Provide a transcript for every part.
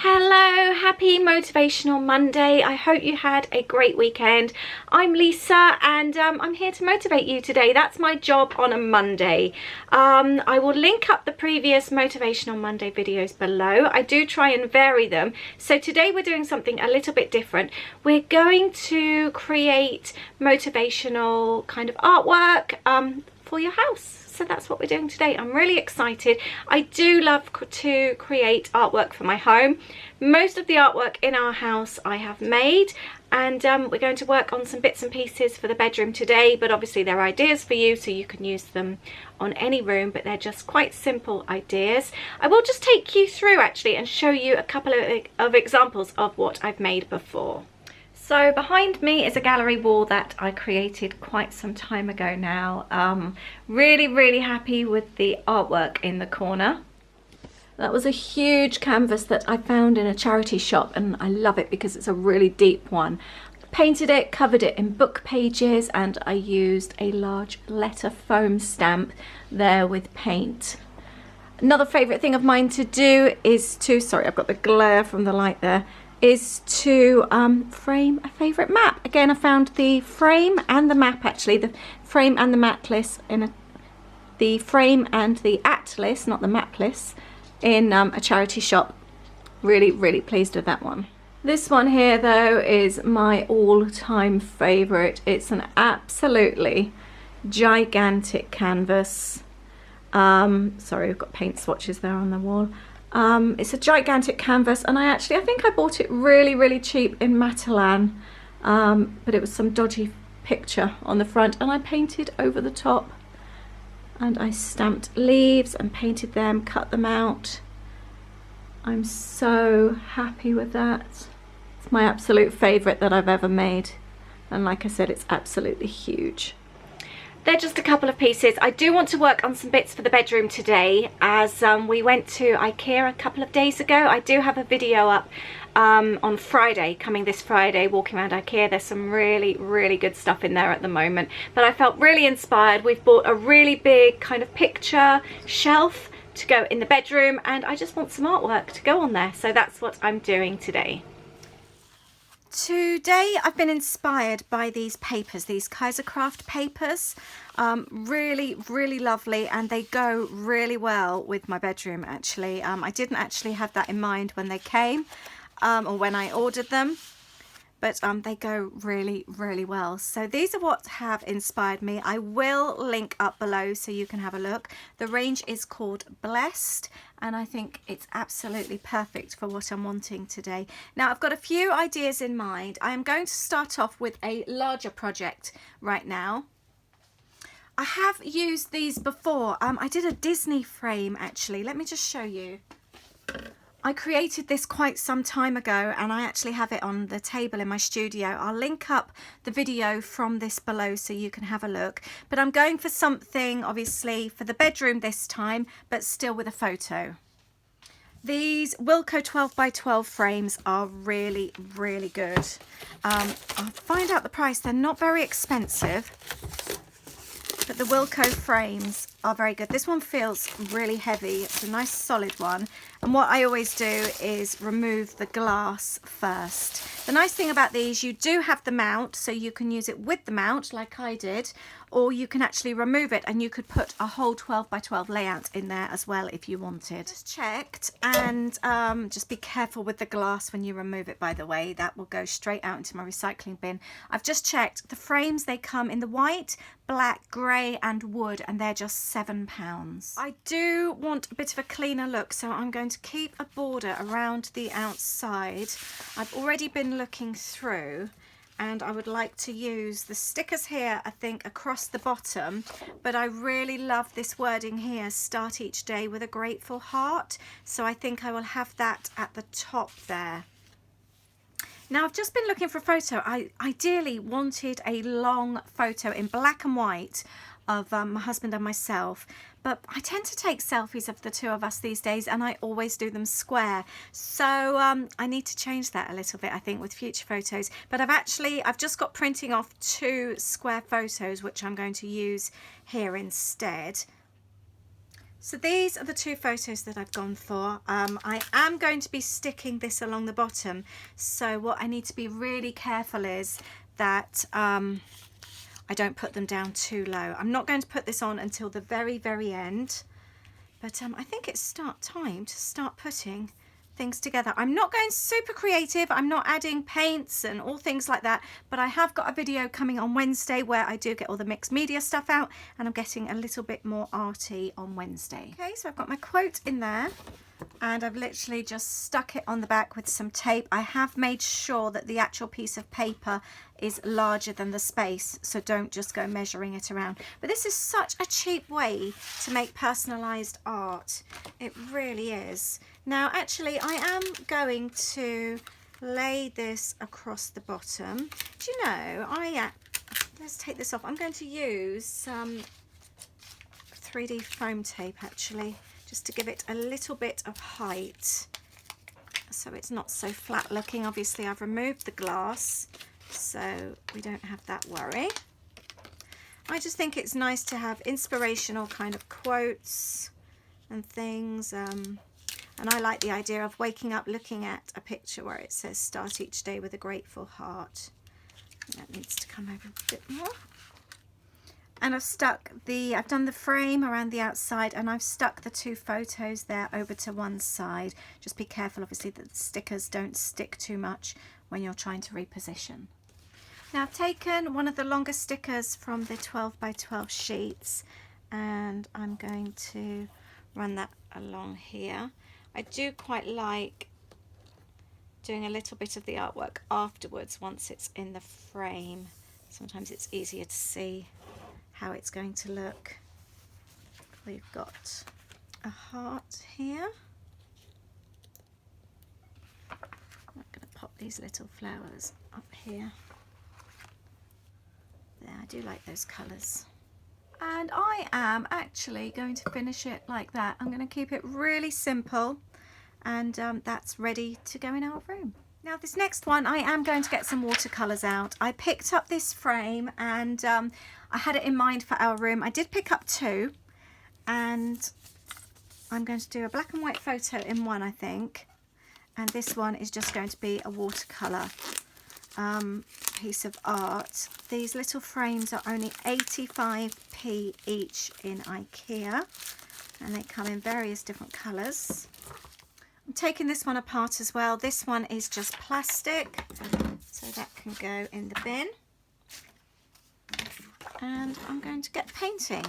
Hello, happy Motivational Monday. I hope you had a great weekend. I'm Lisa and I'm here to motivate you today. That's my job on a Monday. I will link up the previous Motivational Monday videos below. I do try and vary them. So today we're doing something a little bit different. We're going to create motivational kind of artwork for your house. So that's what we're doing today. I'm really excited. I do love to create artwork for my home. Most of the artwork in our house I have made, and we're going to work on some bits and pieces for the bedroom today, but obviously they're ideas for you so you can use them on any room, but they're just quite simple ideas. I will just take you through actually and show you a couple of examples of what I've made before. So behind me is a gallery wall that I created quite some time ago now. Really happy with the artwork in the corner. That was a huge canvas that I found in a charity shop and I love it because it's a really deep one. Painted it, covered it in book pages, and I used a large letter foam stamp there with paint. Another favourite thing of mine to do is to, sorry I've got the glare from the light there, is to frame a favourite map. Again, I found the frame and the map, actually, the frame and the atlas in the frame and the atlas, not the mapless, in a charity shop. Really pleased with that one. This one here though is my all-time favourite. It's an absolutely gigantic canvas. Sorry, we've got paint swatches there on the wall. It's a gigantic canvas, and I think I bought it really cheap in Matalan, but it was some dodgy picture on the front, and I painted over the top, and I stamped leaves and painted them, cut them out. I'm so happy with that. It's my absolute favourite that I've ever made, and like I said, it's absolutely huge. They're just a couple of pieces. I do want to work on some bits for the bedroom today, as we went to Ikea a couple of days ago. I do have a video up on Friday, coming this Friday, walking around Ikea. There's some really good stuff in there at the moment, but I felt really inspired. We've bought a really big kind of picture shelf to go in the bedroom, and I just want some artwork to go on there, so that's what I'm doing today. Today I've been inspired by these papers, these Kaisercraft papers. Really lovely, and they go really well with my bedroom actually. I didn't actually have that in mind when they came or when I ordered them, but they go really well. So these are what have inspired me. I will link up below so you can have a look. The range is called Blessed, and I think it's absolutely perfect for what I'm wanting today. Now I've got a few ideas in mind. I am going to start off with a larger project right now. I have used these before. I did a Disney frame actually. Let me just show you. I created this quite some time ago, and I actually have it on the table in my studio. I'll link up the video from this below so you can have a look. But I'm going for something obviously for the bedroom this time, but still with a photo. These Wilko 12x12 frames are really good. I'll find out the price. They're not very expensive, but the Wilko frames are very good. This one feels really heavy. It's a nice solid one. And what I always do is remove the glass first. The nice thing about these, you do have the mount, so you can use it with the mount like I did, or you can actually remove it and you could put a whole 12x12 layout in there as well if you wanted. Just checked, and just be careful with the glass when you remove it, by the way. That will go straight out into my recycling bin. I've just checked. The frames, they come in the white, black, grey and wood, and they're just £7. I do want a bit of a cleaner look, so I'm going to keep a border around the outside. I've already been looking through, and I would like to use the stickers here, I think, across the bottom, but I really love this wording here, start each day with a grateful heart, so I think I will have that at the top there. Now I've just been looking for a photo. I ideally wanted a long photo in black and white of my husband and myself, but I tend to take selfies of the two of us these days, and I always do them square, so I need to change that a little bit, I think, with future photos. But I've just got printing off 2 square photos which I'm going to use here instead. So these are the two photos that I've gone for. I am going to be sticking this along the bottom. So what I need to be really careful is that I don't put them down too low. I'm not going to put this on until the very, very end. But I think it's time to start putting things together. I'm not going super creative. I'm not adding paints and all things like that, but I have got a video coming on Wednesday where I do get all the mixed media stuff out, and I'm getting a little bit more arty on Wednesday. Okay, so I've got my quote in there and I've literally just stuck it on the back with some tape. I have made sure that the actual piece of paper is larger than the space, so don't just go measuring it around. But this is such a cheap way to make personalized art. It really is. Now actually I am going to lay this across the bottom. Do you know, let's take this off. I'm going to use some 3D foam tape actually, just to give it a little bit of height so it's not so flat looking. Obviously I've removed the glass so we don't have that worry. I just think it's nice to have inspirational kind of quotes and things, and I like the idea of waking up looking at a picture where it says start each day with a grateful heart. That needs to come over a bit more. And I've done the frame around the outside, and I've stuck the two photos there over to one side. Just be careful obviously that the stickers don't stick too much when you're trying to reposition. Now I've taken one of the longer stickers from the 12 by 12 sheets and I'm going to run that along here. I do quite like doing a little bit of the artwork afterwards once it's in the frame. Sometimes it's easier to see how it's going to look. We've got a heart here. I'm going to pop these little flowers up here. There, I do like those colours. And I am actually going to finish it like that. I'm going to keep it really simple, and that's ready to go in our room. Now this next one, I am going to get some watercolours out. I picked up this frame and I had it in mind for our room. I did pick up two, and I'm going to do a black and white photo in one, I think. And this one is just going to be a watercolour piece of art. These little frames are only 85p each in Ikea, and they come in various different colours. I'm taking this one apart as well. This one is just plastic, so that can go in the bin. And I'm going to get painting.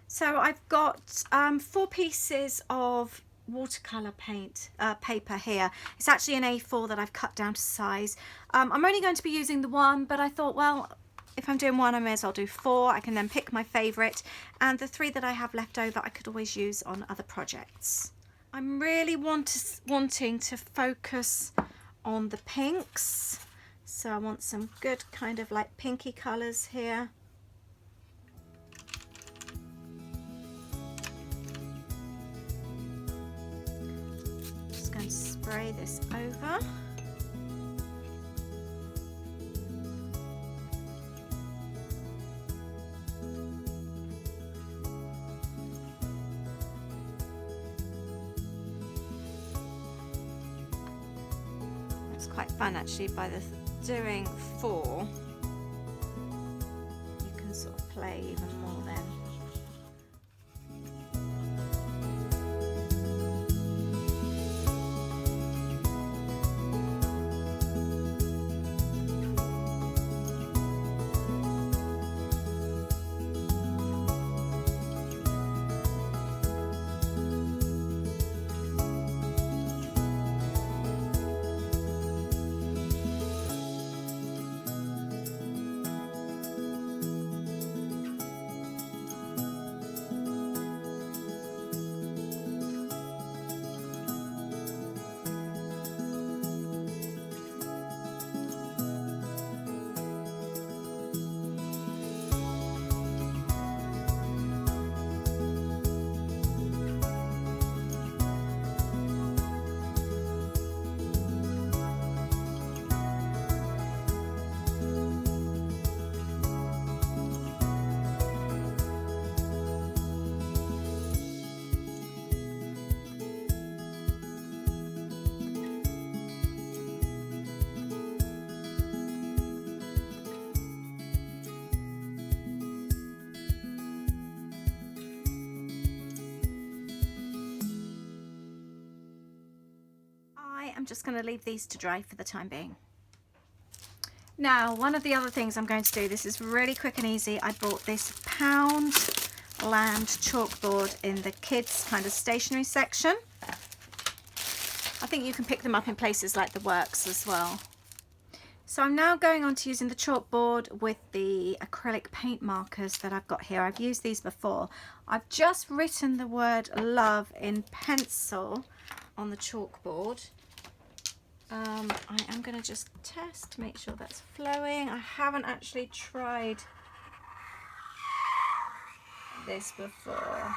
So I've got 4 pieces of watercolor paint paper here. It's actually an A4 that I've cut down to size. I'm only going to be using the one, but I thought, well, if I'm doing one, I may as well do 4. I can then pick my favorite, and the 3 that I have left over I could always use on other projects. I'm really wanting to focus on the pinks, so I want some good kind of like pinky colors here. Just going to spray this over. Quite fun actually. By doing 4 you can sort of play even more then. just going to leave these to dry for the time being. Now, one of the other things I'm going to do, this is really quick and easy. I bought this Poundland chalkboard in the kids kind of stationery section. I think you can pick them up in places like the Works as well. So I'm now going on to using the chalkboard with the acrylic paint markers that I've got here. I've used these before. I've just written the word love in pencil on the chalkboard. I am going to just test to make sure that's flowing. I haven't actually tried this before.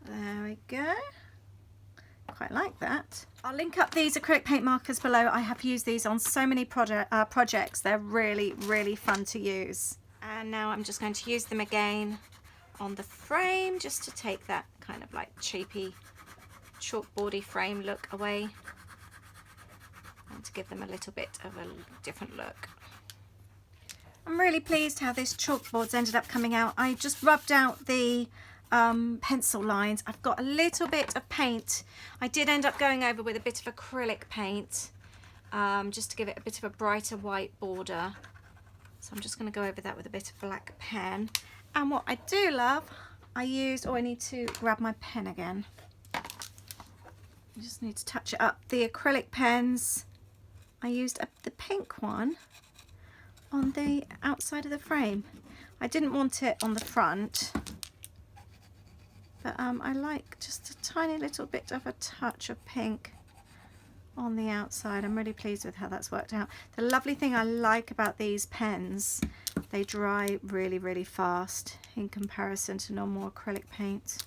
There we go. Quite like that. I'll link up these acrylic paint markers below. I have used these on so many projects. They're really, really fun to use. And now I'm just going to use them again on the frame just to take that kind of like cheapy chalkboardy frame look away and to give them a little bit of a different look. I'm really pleased how this chalkboard's ended up coming out. I just rubbed out the pencil lines. I've got a little bit of paint. I did end up going over with a bit of acrylic paint just to give it a bit of a brighter white border. So I'm just going to go over that with a bit of black pen. And what I do love, I need to grab my pen again. I just need to touch it up. The acrylic pens, I used the pink one on the outside of the frame. I didn't want it on the front. But I like just a tiny little bit of a touch of pink on the outside. I'm really pleased with how that's worked out. The lovely thing I like about these pens, they dry really, really fast in comparison to normal acrylic paint.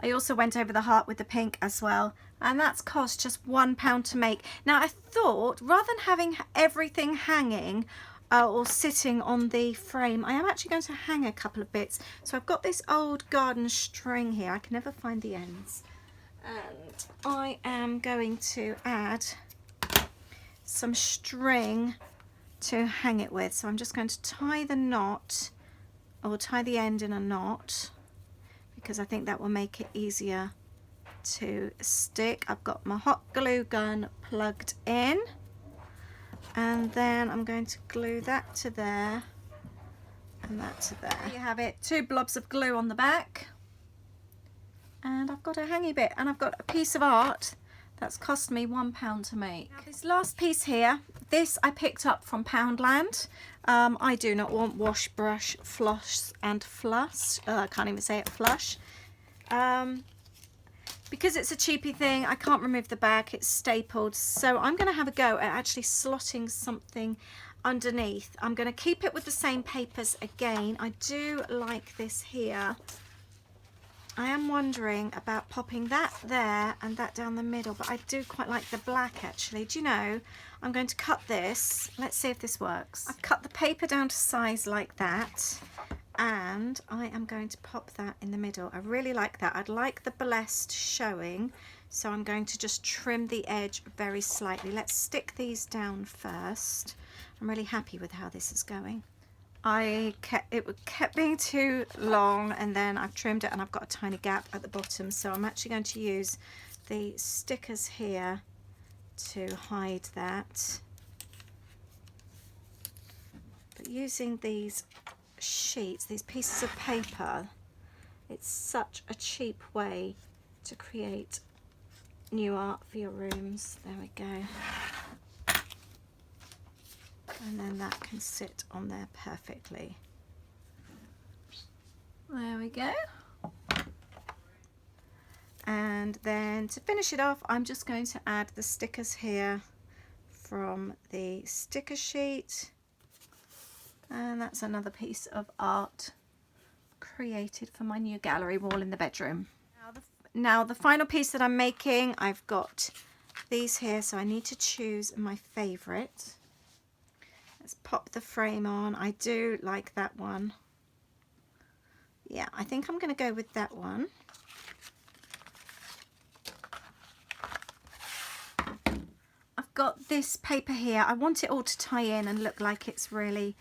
I also went over the heart with the pink as well, and that's cost just £1 to make. Now I thought, rather than having everything hanging or sitting on the frame, I am actually going to hang a couple of bits. So I've got this old garden string here. I can never find the ends. And I am going to add some string to hang it with. So I'm just going to tie the knot, or tie the end in a knot, because I think that will make it easier to stick. I've got my hot glue gun plugged in. And then I'm going to glue that to there and that to there. There you have it, 2 blobs of glue on the back. And I've got a hangy bit, and I've got a piece of art that's cost me £1 to make. Now this last piece here, this I picked up from Poundland. I do not want wash, brush, floss and flush. I can't even say it, flush. Because it's a cheapy thing, I can't remove the back, it's stapled, so I'm going to have a go at actually slotting something underneath. I'm going to keep it with the same papers again. I do like this here. I am wondering about popping that there and that down the middle, but I do quite like the black actually. Do you know, I'm going to cut this. Let's see if this works. I've cut the paper down to size like that. And I am going to pop that in the middle. I really like that. I'd like the blessed showing, so I'm going to just trim the edge very slightly. Let's stick these down first. I'm really happy with how this is going. It kept being too long, and then I've trimmed it and I've got a tiny gap at the bottom, so I'm actually going to use the stickers here to hide that. But using these sheets, these pieces of paper, it's such a cheap way to create new art for your rooms. There we go. And then that can sit on there perfectly. There we go. And then to finish it off, I'm just going to add the stickers here from the sticker sheet. And that's another piece of art created for my new gallery wall in the bedroom. Now the final piece that I'm making, I've got these here, so I need to choose my favourite. Let's pop the frame on. I do like that one. Yeah, I think I'm going to go with that one. I've got this paper here. I want it all to tie in and look like it's really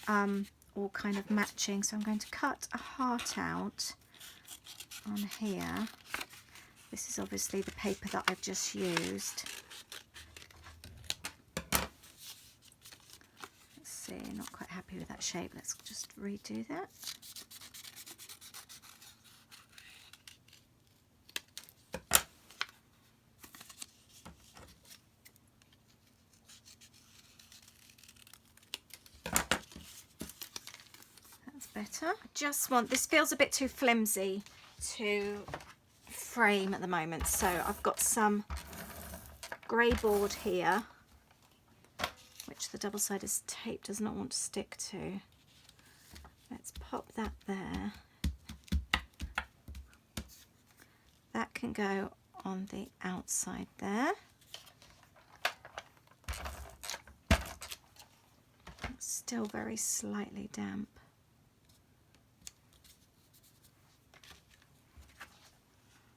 all kind of matching. So I'm going to cut a heart out on here. This is obviously the paper that I've just used. Let's see, not quite happy with that shape. Let's just redo that. That's better. I just want, this feels a bit too flimsy to frame at the moment, so I've got some grey board here which the double-sided tape does not want to stick to. Let's pop that there. That can go on the outside there. It's still very slightly damp.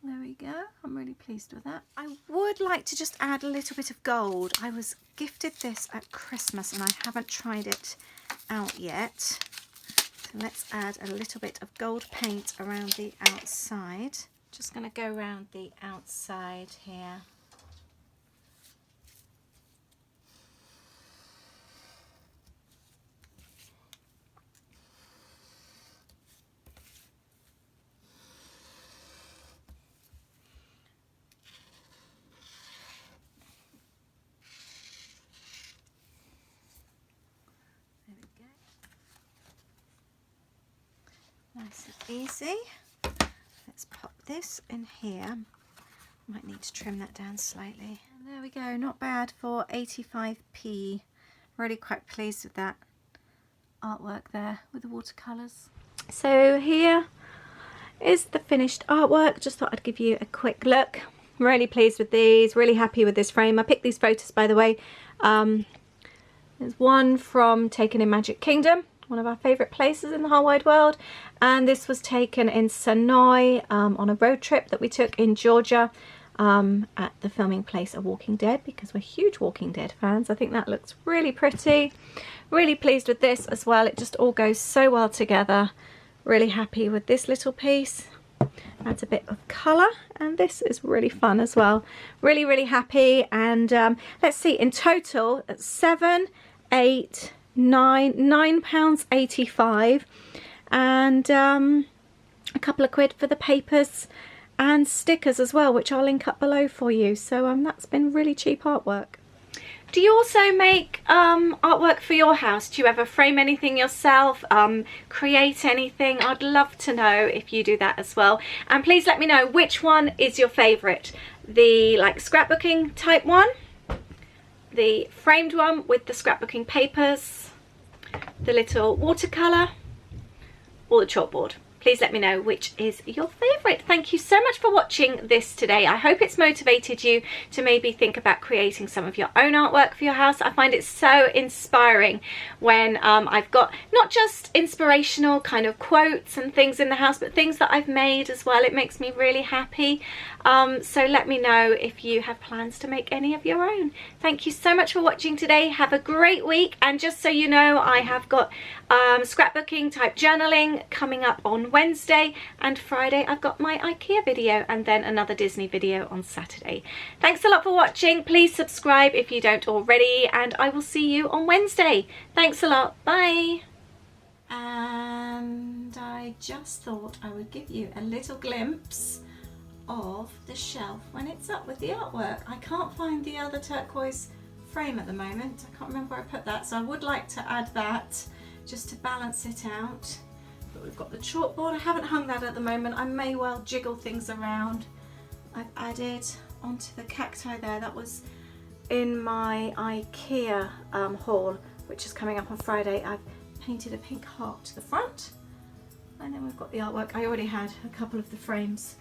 There we go. I'm really pleased with that. I would like to just add a little bit of gold. I was gifted this at Christmas and I haven't tried it out yet. So let's add a little bit of gold paint around the outside. Just going to go around the outside here. Nice and easy. Let's pop this in here. Might need to trim that down slightly. And there we go, not bad for 85p. Really quite pleased with that artwork there with the watercolours. So here is the finished artwork. Just thought I'd give you a quick look. Really pleased with these, really happy with this frame. I picked these photos, by the way. There's one from taken in Magic Kingdom, one of our favourite places in the whole wide world, and this was taken in Sonoy on a road trip that we took in Georgia at the filming place of Walking Dead, because we're huge Walking Dead fans. I think that looks really pretty. Really pleased with this as well. It just all goes so well together. Really happy with this little piece. Adds a bit of colour, and this is really fun as well. Really happy. And let's see, in total it's £9.85, and a couple of quid for the papers and stickers as well, which I'll link up below for you. So that's been really cheap artwork. Do you also make artwork for your house? Do you ever frame anything yourself, create anything? I'd love to know if you do that as well. And please let me know which one is your favourite. The like scrapbooking type one, the framed one with the scrapbooking papers, the little watercolour, or the chalkboard. Please let me know which is your favourite. Thank you so much for watching this today. I hope it's motivated you to maybe think about creating some of your own artwork for your house. I find it so inspiring when I've got not just inspirational kind of quotes and things in the house, but things that I've made as well. It makes me really happy. So let me know if you have plans to make any of your own. Thank you so much for watching today. Have a great week. And just so you know, I have got scrapbooking type journaling coming up on Wednesday, and Friday I've got my Ikea video, and then another Disney video on Saturday. Thanks a lot for watching. Please subscribe if you don't already, and I will see you on Wednesday. Thanks a lot. Bye. And I just thought I would give you a little glimpse of the shelf when it's up with the artwork. I can't find the other turquoise frame at the moment. I can't remember where I put that, so I would like to add that just to balance it out. But we've got the chalkboard. I haven't hung that at the moment. I may well jiggle things around. I've added onto the cacti there. That was in my Ikea haul, which is coming up on Friday. I've painted a pink heart to the front, and then we've got the artwork. I already had a couple of the frames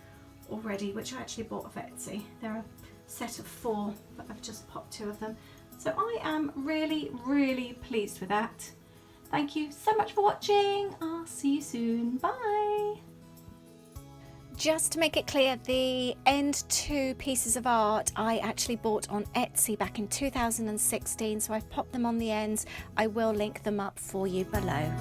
already, which I actually bought off Etsy. They're a set of 4, but I've just popped 2 of them. So I am really pleased with that. Thank you so much for watching. I'll see you soon. Bye. Just to make it clear, the end two pieces of art I actually bought on Etsy back in 2016, so I've popped them on the ends. I will link them up for you below.